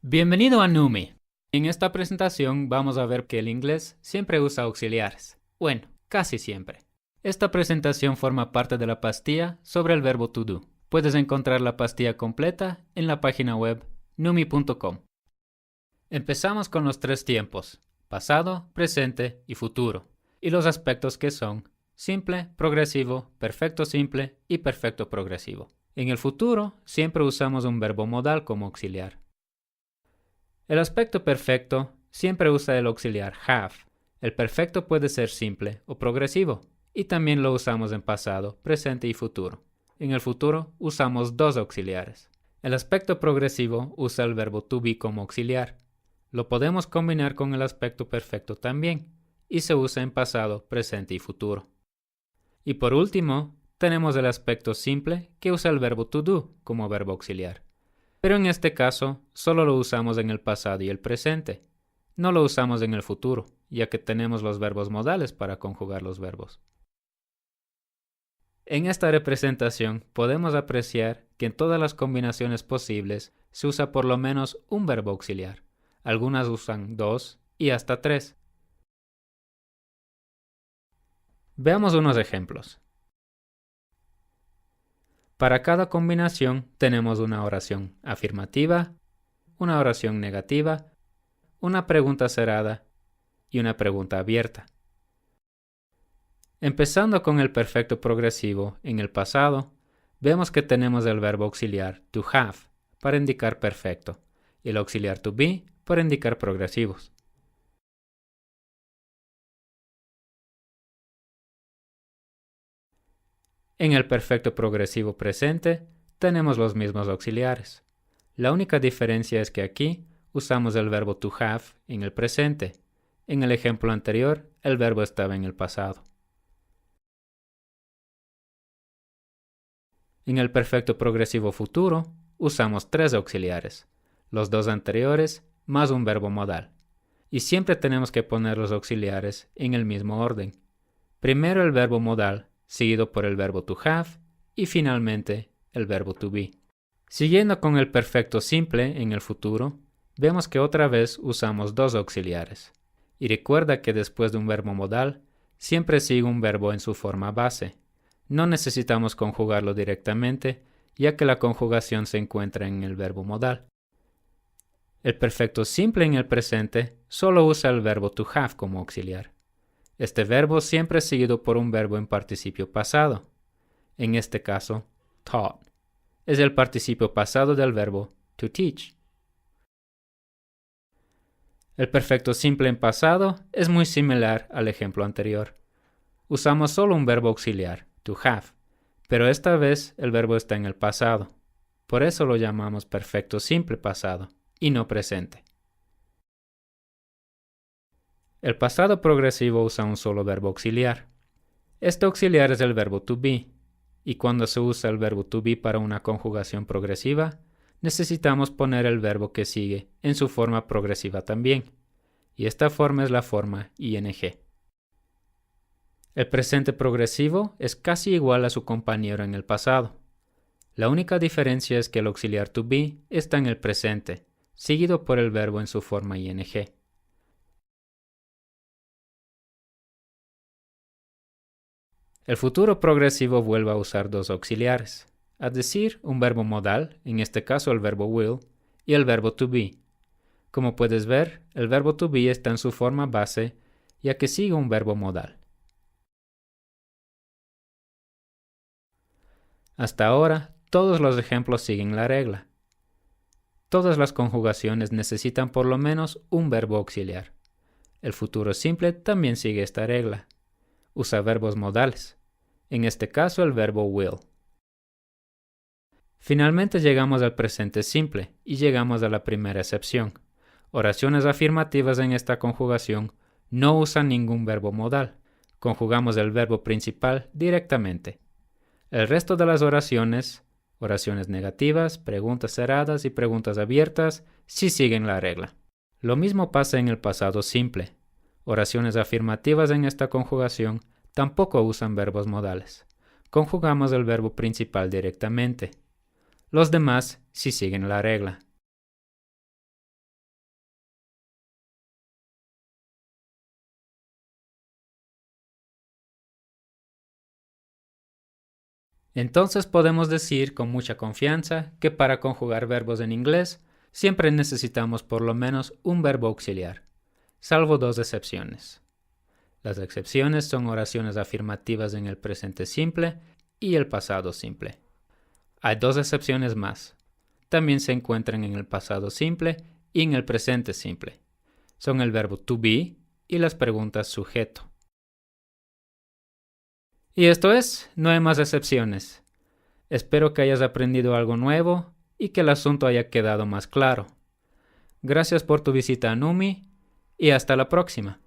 Bienvenido a Numi. En esta presentación vamos a ver que el inglés siempre usa auxiliares. Bueno, casi siempre. Esta presentación forma parte de la pastilla sobre el verbo to do. Puedes encontrar la pastilla completa en la página web numi.com. Empezamos con los tres tiempos: pasado, presente y futuro, y los aspectos que son simple, progresivo, perfecto simple y perfecto progresivo. En el futuro siempre usamos un verbo modal como auxiliar. El aspecto perfecto siempre usa el auxiliar have. El perfecto puede ser simple o progresivo, y también lo usamos en pasado, presente y futuro. En el futuro usamos dos auxiliares. El aspecto progresivo usa el verbo to be como auxiliar. Lo podemos combinar con el aspecto perfecto también, y se usa en pasado, presente y futuro. Y por último, tenemos el aspecto simple que usa el verbo to do como verbo auxiliar. Pero en este caso, solo lo usamos en el pasado y el presente. No lo usamos en el futuro, ya que tenemos los verbos modales para conjugar los verbos. En esta representación podemos apreciar que en todas las combinaciones posibles se usa por lo menos un verbo auxiliar. Algunas usan dos y hasta tres. Veamos unos ejemplos. Para cada combinación tenemos una oración afirmativa, una oración negativa, una pregunta cerrada y una pregunta abierta. Empezando con el perfecto progresivo en el pasado, vemos que tenemos el verbo auxiliar to have para indicar perfecto y el auxiliar to be para indicar progresivos. En el perfecto progresivo presente tenemos los mismos auxiliares. La única diferencia es que aquí usamos el verbo to have en el presente. En el ejemplo anterior, el verbo estaba en el pasado. En el perfecto progresivo futuro, usamos tres auxiliares, los dos anteriores más un verbo modal. Y siempre tenemos que poner los auxiliares en el mismo orden. Primero el verbo modal, seguido por el verbo to have y finalmente el verbo to be. Siguiendo con el perfecto simple en el futuro, vemos que otra vez usamos dos auxiliares. Y recuerda que después de un verbo modal, siempre sigue un verbo en su forma base. No necesitamos conjugarlo directamente, ya que la conjugación se encuentra en el verbo modal. El perfecto simple en el presente solo usa el verbo to have como auxiliar. Este verbo siempre es seguido por un verbo en participio pasado. En este caso, taught. Es el participio pasado del verbo to teach. El perfecto simple en pasado es muy similar al ejemplo anterior. Usamos solo un verbo auxiliar, to have, pero esta vez el verbo está en el pasado. Por eso lo llamamos perfecto simple pasado y no presente. El pasado progresivo usa un solo verbo auxiliar. Este auxiliar es el verbo to be, y cuando se usa el verbo to be para una conjugación progresiva, necesitamos poner el verbo que sigue en su forma progresiva también, y esta forma es la forma ing. El presente progresivo es casi igual a su compañero en el pasado. La única diferencia es que el auxiliar to be está en el presente, seguido por el verbo en su forma ing. El futuro progresivo vuelve a usar dos auxiliares, es decir, un verbo modal, en este caso el verbo will, y el verbo to be. Como puedes ver, el verbo to be está en su forma base, ya que sigue un verbo modal. Hasta ahora, todos los ejemplos siguen la regla. Todas las conjugaciones necesitan por lo menos un verbo auxiliar. El futuro simple también sigue esta regla. Usa verbos modales, en este caso el verbo will. Finalmente llegamos al presente simple y llegamos a la primera excepción. Oraciones afirmativas en esta conjugación no usan ningún verbo modal. Conjugamos el verbo principal directamente. El resto de las oraciones negativas, preguntas cerradas y preguntas abiertas, sí siguen la regla. Lo mismo pasa en el pasado simple. Oraciones afirmativas en esta conjugación tampoco usan verbos modales. Conjugamos el verbo principal directamente. Los demás sí siguen la regla. Entonces podemos decir con mucha confianza que para conjugar verbos en inglés siempre necesitamos por lo menos un verbo auxiliar, salvo dos excepciones. Las excepciones son oraciones afirmativas en el presente simple y el pasado simple. Hay dos excepciones más. También se encuentran en el pasado simple y en el presente simple. Son el verbo to be y las preguntas sujeto. Y esto es, no hay más excepciones. Espero que hayas aprendido algo nuevo y que el asunto haya quedado más claro. Gracias por tu visita a Numi y hasta la próxima.